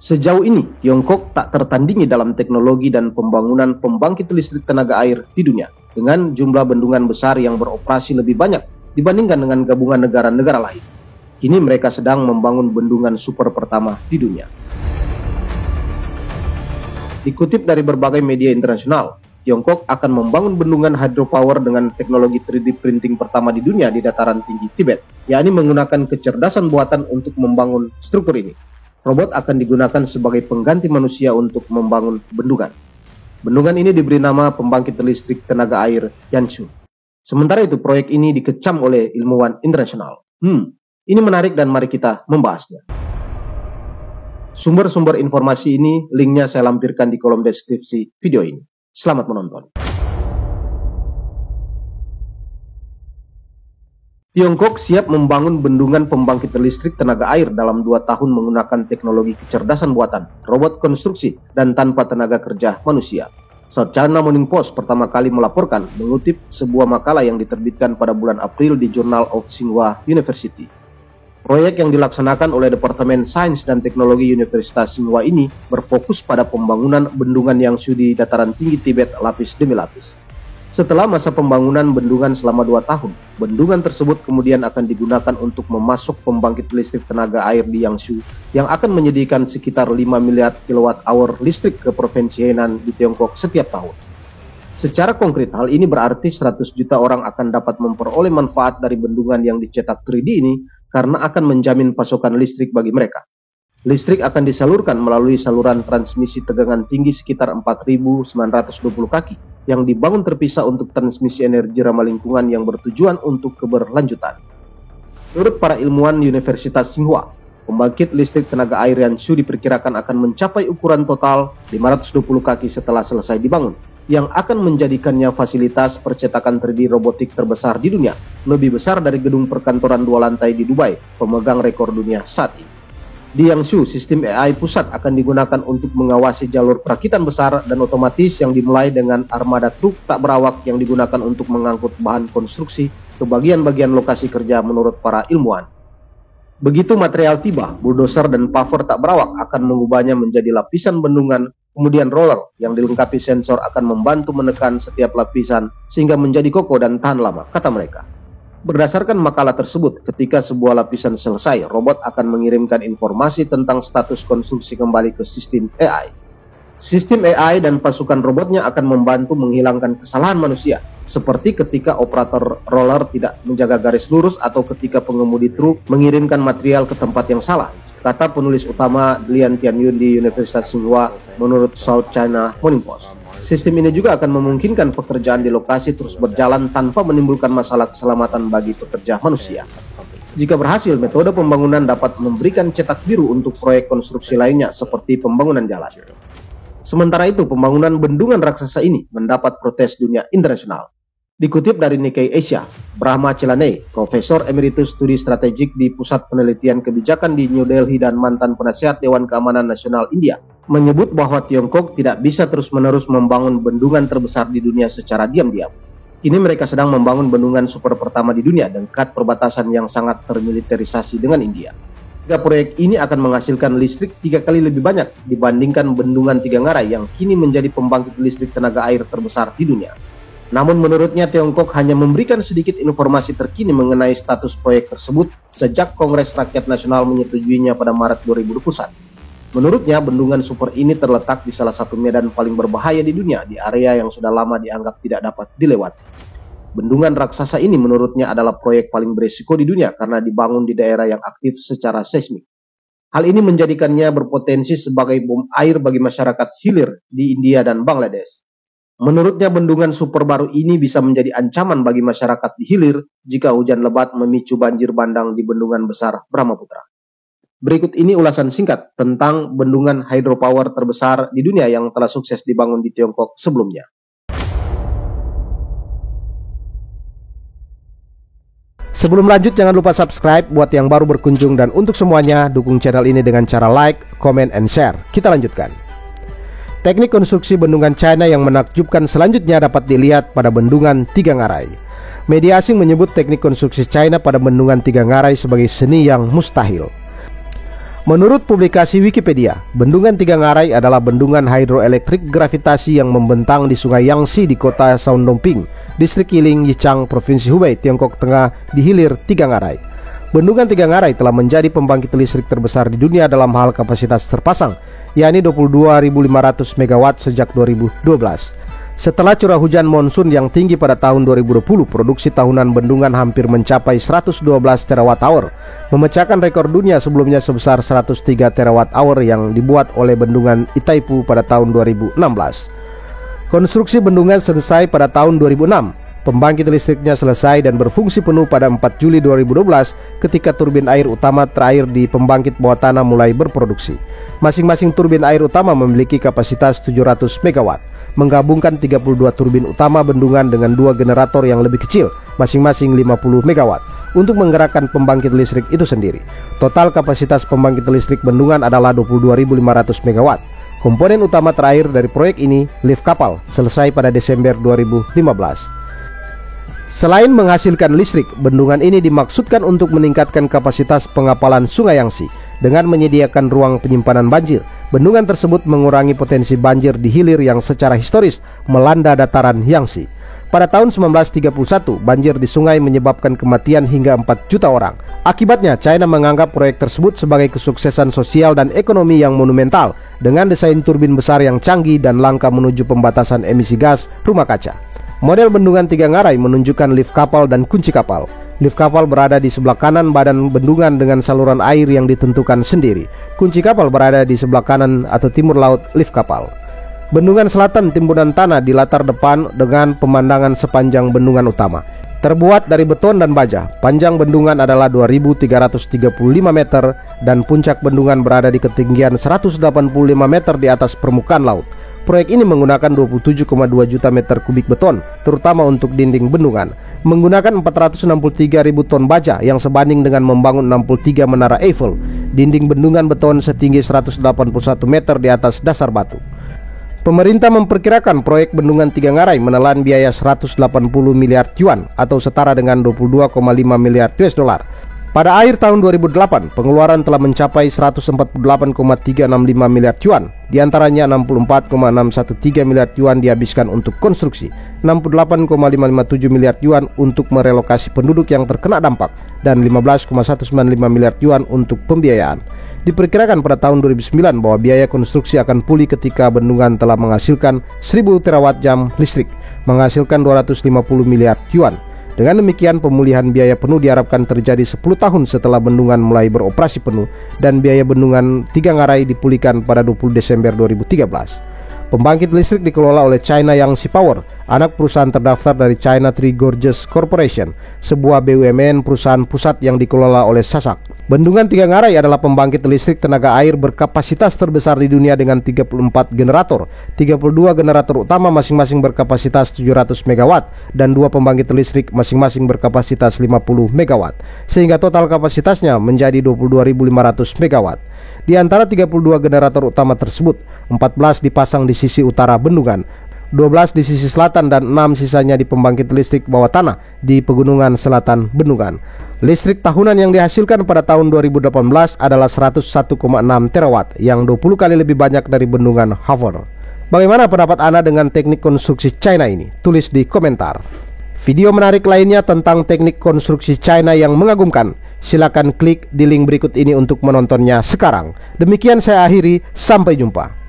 Sejauh ini, Tiongkok tak tertandingi dalam teknologi dan pembangunan pembangkit listrik tenaga air di dunia, dengan jumlah bendungan besar yang beroperasi lebih banyak dibandingkan dengan gabungan negara-negara lain. Kini mereka sedang membangun bendungan super pertama di dunia. Dikutip dari berbagai media internasional, Tiongkok akan membangun bendungan hydropower dengan teknologi 3D printing pertama di dunia di dataran tinggi Tibet, yakni menggunakan kecerdasan buatan untuk membangun struktur ini. Robot akan digunakan sebagai pengganti manusia untuk membangun bendungan. Bendungan ini diberi nama pembangkit listrik tenaga air Yanshu. Sementara itu, proyek ini dikecam oleh ilmuwan internasional. Ini menarik dan mari kita membahasnya. Sumber-sumber informasi ini, linknya saya lampirkan di kolom deskripsi video ini. Selamat menonton. Tiongkok siap membangun bendungan pembangkit listrik tenaga air dalam 2 tahun menggunakan teknologi kecerdasan buatan, robot konstruksi, dan tanpa tenaga kerja manusia. South China Morning Post pertama kali melaporkan mengutip sebuah makalah yang diterbitkan pada bulan April di Journal of Tsinghua University. Proyek yang dilaksanakan oleh Departemen Sains dan Teknologi Universitas Tsinghua ini berfokus pada pembangunan bendungan Yanshu di dataran tinggi Tibet lapis demi lapis. Setelah masa pembangunan bendungan selama 2 tahun, bendungan tersebut kemudian akan digunakan untuk memasok pembangkit listrik tenaga air di Yanshu yang akan menyediakan sekitar 5 miliar kilowatt-hour listrik ke Provinsi Henan di Tiongkok setiap tahun. Secara konkret, hal ini berarti 100 juta orang akan dapat memperoleh manfaat dari bendungan yang dicetak 3D ini karena akan menjamin pasokan listrik bagi mereka. Listrik akan disalurkan melalui saluran transmisi tegangan tinggi sekitar 4.920 kaki yang dibangun terpisah untuk transmisi energi ramah lingkungan yang bertujuan untuk keberlanjutan. Menurut para ilmuwan Universitas Tsinghua, pembangkit listrik tenaga air Yanshu diperkirakan akan mencapai ukuran total 520 kaki setelah selesai dibangun, yang akan menjadikannya fasilitas percetakan 3D robotik terbesar di dunia, lebih besar dari gedung perkantoran 2 lantai di Dubai, pemegang rekor dunia saat ini. Di Yanshu, sistem AI pusat akan digunakan untuk mengawasi jalur perakitan besar dan otomatis yang dimulai dengan armada truk tak berawak yang digunakan untuk mengangkut bahan konstruksi ke bagian-bagian lokasi kerja menurut para ilmuwan. Begitu material tiba, bulldozer dan paver tak berawak akan mengubahnya menjadi lapisan bendungan, kemudian roller yang dilengkapi sensor akan membantu menekan setiap lapisan sehingga menjadi kokoh dan tahan lama, kata mereka. Berdasarkan makalah tersebut, ketika sebuah lapisan selesai, robot akan mengirimkan informasi tentang status konstruksi kembali ke sistem AI. Sistem AI dan pasukan robotnya akan membantu menghilangkan kesalahan manusia, seperti ketika operator roller tidak menjaga garis lurus atau ketika pengemudi truk mengirimkan material ke tempat yang salah, kata penulis utama Lian Tianyun di Universitas Tsinghua menurut South China Morning Post. Sistem ini juga akan memungkinkan pekerjaan di lokasi terus berjalan tanpa menimbulkan masalah keselamatan bagi pekerja manusia. Jika berhasil, metode pembangunan dapat memberikan cetak biru untuk proyek konstruksi lainnya seperti pembangunan jalan. Sementara itu, pembangunan bendungan raksasa ini mendapat protes dunia internasional. Dikutip dari Nikkei Asia, Brahma Chelaney, Profesor Emeritus Studi Strategik di Pusat Penelitian Kebijakan di New Delhi dan mantan penasihat Dewan Keamanan Nasional India, menyebut bahwa Tiongkok tidak bisa terus-menerus membangun bendungan terbesar di dunia secara diam-diam. Kini mereka sedang membangun bendungan super pertama di dunia dekat perbatasan yang sangat termiliterisasi dengan India. Proyek ini akan menghasilkan listrik 3 kali lebih banyak dibandingkan bendungan Tiga Ngarai yang kini menjadi pembangkit listrik tenaga air terbesar di dunia. Namun menurutnya Tiongkok hanya memberikan sedikit informasi terkini mengenai status proyek tersebut sejak Kongres Rakyat Nasional menyetujuinya pada Maret 2021. Menurutnya, bendungan super ini terletak di salah satu medan paling berbahaya di dunia di area yang sudah lama dianggap tidak dapat dilewati. Bendungan raksasa ini menurutnya adalah proyek paling berisiko di dunia karena dibangun di daerah yang aktif secara seismik. Hal ini menjadikannya berpotensi sebagai bom air bagi masyarakat hilir di India dan Bangladesh. Menurutnya, bendungan super baru ini bisa menjadi ancaman bagi masyarakat di hilir jika hujan lebat memicu banjir bandang di bendungan besar Brahmaputra. Berikut ini ulasan singkat tentang bendungan hydropower terbesar di dunia yang telah sukses dibangun di Tiongkok sebelumnya. Sebelum lanjut, jangan lupa subscribe buat yang baru berkunjung, dan untuk semuanya, dukung channel ini dengan cara like, comment, and share. Kita lanjutkan. Teknik konstruksi bendungan China yang menakjubkan selanjutnya dapat dilihat pada bendungan Tiga Ngarai. Media asing menyebut teknik konstruksi China pada bendungan Tiga Ngarai sebagai seni yang mustahil. Menurut publikasi Wikipedia, Bendungan Tiga Ngarai adalah bendungan hidroelektrik gravitasi yang membentang di Sungai Yangtze di kota Shaodongping, Distrik Yiling, Yichang, Provinsi Hubei, Tiongkok Tengah, di hilir Tiga Ngarai. Bendungan Tiga Ngarai telah menjadi pembangkit listrik terbesar di dunia dalam hal kapasitas terpasang, yakni 22.500 MW sejak 2012. Setelah curah hujan monsun yang tinggi pada tahun 2020, produksi tahunan bendungan hampir mencapai 112 TWh, memecahkan rekor dunia sebelumnya sebesar 103 TWh yang dibuat oleh bendungan Itaipu pada tahun 2016. Konstruksi bendungan selesai pada tahun 2006. Pembangkit listriknya selesai dan berfungsi penuh pada 4 Juli 2012 ketika turbin air utama terakhir di pembangkit bawah tanah mulai berproduksi. Masing-masing turbin air utama memiliki kapasitas 700 MW, menggabungkan 32 turbin utama bendungan dengan 2 generator yang lebih kecil, masing-masing 50 MW, untuk menggerakkan pembangkit listrik itu sendiri. Total kapasitas pembangkit listrik bendungan adalah 22.500 MW. Komponen utama terakhir dari proyek ini, lift kapal, selesai pada Desember 2015. Selain menghasilkan listrik, bendungan ini dimaksudkan untuk meningkatkan kapasitas pengapalan Sungai Yangtze dengan menyediakan ruang penyimpanan banjir. Bendungan tersebut mengurangi potensi banjir di hilir yang secara historis melanda dataran Yangtze. Pada tahun 1931, banjir di sungai menyebabkan kematian hingga 4 juta orang. Akibatnya, China menganggap proyek tersebut sebagai kesuksesan sosial dan ekonomi yang monumental dengan desain turbin besar yang canggih dan langkah menuju pembatasan emisi gas rumah kaca. Model bendungan Tiga Ngarai menunjukkan lift kapal dan kunci kapal. Lift kapal berada di sebelah kanan badan bendungan dengan saluran air yang ditentukan sendiri. Kunci kapal berada di sebelah kanan atau timur laut lift kapal. Bendungan selatan timbunan tanah di latar depan dengan pemandangan sepanjang bendungan utama. Terbuat dari beton dan baja, panjang bendungan adalah 2.335 meter dan puncak bendungan berada di ketinggian 185 meter di atas permukaan laut. Proyek ini menggunakan 27,2 juta meter kubik beton, terutama untuk dinding bendungan, menggunakan 463.000 ton baja yang sebanding dengan membangun 63 menara Eiffel. Dinding bendungan beton setinggi 181 meter di atas dasar batu. Pemerintah memperkirakan proyek Bendungan Tiga Ngarai menelan biaya 180 miliar yuan atau setara dengan 22,5 miliar US dollar. Pada akhir tahun 2008, pengeluaran telah mencapai 148,365 miliar yuan. Di antaranya 64,613 miliar yuan dihabiskan untuk konstruksi, 68,557 miliar yuan untuk merelokasi penduduk yang terkena dampak, dan 15,195 miliar yuan untuk pembiayaan. Diperkirakan pada tahun 2009 bahwa biaya konstruksi akan pulih ketika bendungan telah menghasilkan 1000 terawatt jam listrik, menghasilkan 250 miliar yuan. Dengan demikian, pemulihan biaya penuh diharapkan terjadi 10 tahun setelah bendungan mulai beroperasi penuh dan biaya Bendungan Tiga Ngarai dipulihkan pada 20 Desember 2013. Pembangkit listrik dikelola oleh China Yangtze Power, anak perusahaan terdaftar dari China Three Gorges Corporation, sebuah BUMN perusahaan pusat yang dikelola oleh SASAC. Bendungan Tiga Ngarai adalah pembangkit listrik tenaga air berkapasitas terbesar di dunia dengan 34 generator, 32 generator utama masing-masing berkapasitas 700 MW dan 2 pembangkit listrik masing-masing berkapasitas 50 MW, sehingga total kapasitasnya menjadi 22.500 MW. Di antara 32 generator utama tersebut, 14 dipasang di sisi utara bendungan, 12 di sisi selatan dan 6 sisanya di pembangkit listrik bawah tanah di pegunungan selatan bendungan. Listrik tahunan yang dihasilkan pada tahun 2018 adalah 101,6 terawatt, yang 20 kali lebih banyak dari bendungan Havor. Bagaimana pendapat Anda dengan teknik konstruksi China ini? Tulis di komentar. Video menarik lainnya tentang teknik konstruksi China yang mengagumkan, silakan klik di link berikut ini untuk menontonnya sekarang. Demikian saya akhiri, sampai jumpa.